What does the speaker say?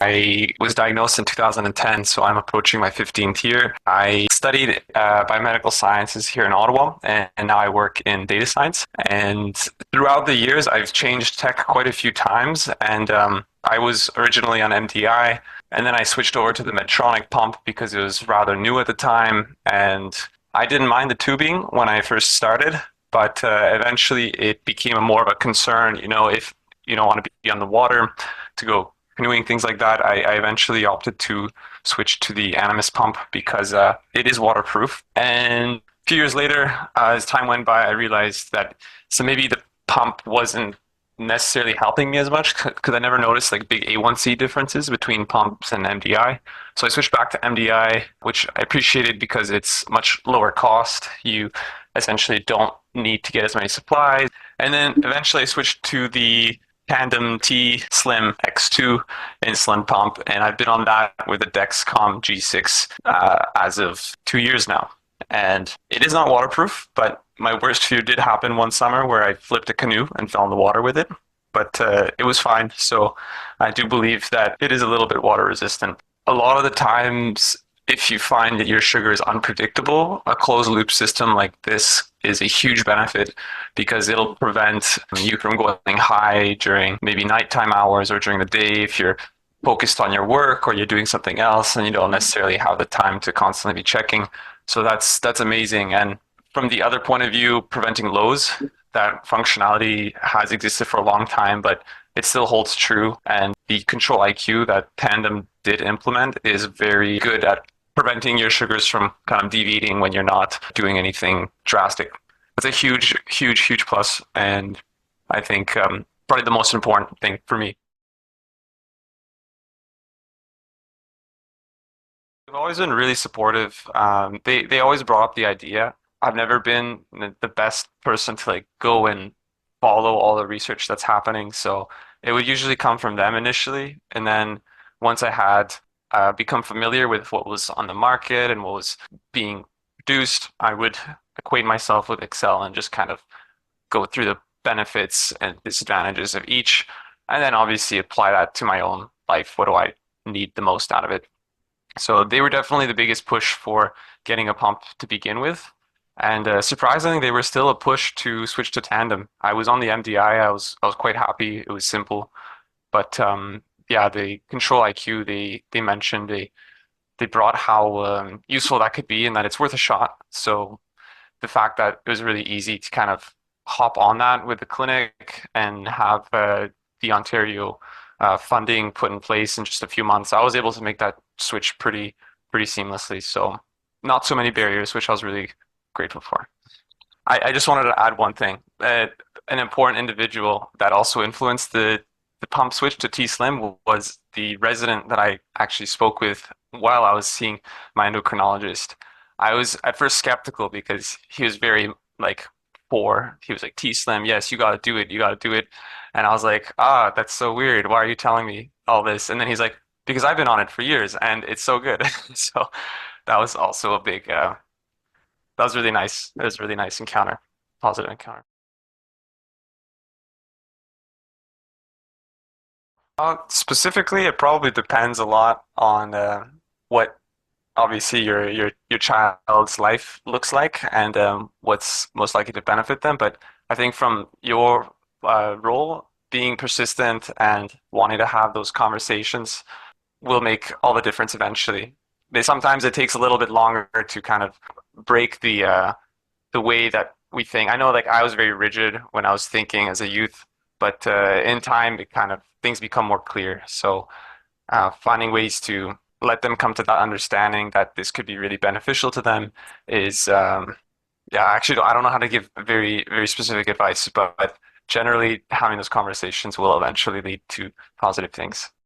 I was diagnosed in 2010, so I'm approaching my 15th year. I studied biomedical sciences here in Ottawa, and now I work in data science. And throughout the years, I've changed tech quite a few times. And I was originally on MDI, and then I switched over to the Medtronic pump because it was rather new at the time. And I didn't mind the tubing when I first started, but eventually it became more of a concern, if you don't want to be on the water to go canoeing, things like that. I eventually opted to switch to the Animus pump because it is waterproof. And a few years later, as time went by, I realized that so maybe the pump wasn't necessarily helping me as much because I never noticed like big A1C differences between pumps and MDI. So I switched back to MDI, which I appreciated because it's much lower cost. You essentially don't need to get as many supplies. And then eventually I switched to the Tandem T Slim X2 insulin pump, and I've been on that with a Dexcom G6 as of 2 years now. And it is not waterproof, but my worst fear did happen one summer where I flipped a canoe and fell in the water with it. But it was fine. So I do believe that it is a little bit water resistant. A lot of the times, if you find that your sugar is unpredictable, a closed loop system like this is a huge benefit because it'll prevent you from going high during maybe nighttime hours or during the day if you're focused on your work or you're doing something else and you don't necessarily have the time to constantly be checking. So that's amazing. And from the other point of view, preventing lows, that functionality has existed for a long time, but it still holds true. And the Control IQ that Tandem did implement is very good at preventing your sugars from kind of deviating when you're not doing anything drastic. It's a huge, huge, huge plus, and I think probably the most important thing for me. They've always been really supportive. They always brought up the idea. I've never been the best person to like go and follow all the research that's happening, so it would usually come from them initially, and then once I had become familiar with what was on the market and what was being produced, I would equate myself with Excel and just kind of go through the benefits and disadvantages of each, and then obviously apply that to my own life. What do I need the most out of it? So they were definitely the biggest push for getting a pump to begin with. And surprisingly, they were still a push to switch to Tandem. I was on the MDI. I was quite happy. It was simple, but yeah, the Control IQ they mentioned they brought how useful that could be and that it's worth a shot. So the fact that it was really easy to kind of hop on that with the clinic and have the Ontario funding put in place in just a few months, I was able to make that switch pretty seamlessly. So not so many barriers, which I was really grateful for. I just wanted to add one thing. An important individual that also influenced the pump switch to T Slim was the resident that I actually spoke with while I was seeing my endocrinologist. I was at first skeptical because he was very like poor. He was like, T Slim, yes, you got to do it, you got to do it. And I was like, that's so weird. Why are you telling me all this? And then he's like, because I've been on it for years and it's so good. So that was also a big, that was really nice. It was a really nice encounter, positive encounter. Specifically, it probably depends a lot on what obviously your child's life looks like and what's most likely to benefit them. But I think from your role, being persistent and wanting to have those conversations will make all the difference eventually. Sometimes it takes a little bit longer to kind of break the way that we think. I know like I was very rigid when I was thinking as a youth, but in time it kind of things become more clear. So finding ways to let them come to that understanding that this could be really beneficial to them is yeah, actually I don't know how to give very specific advice, but generally having those conversations will eventually lead to positive things.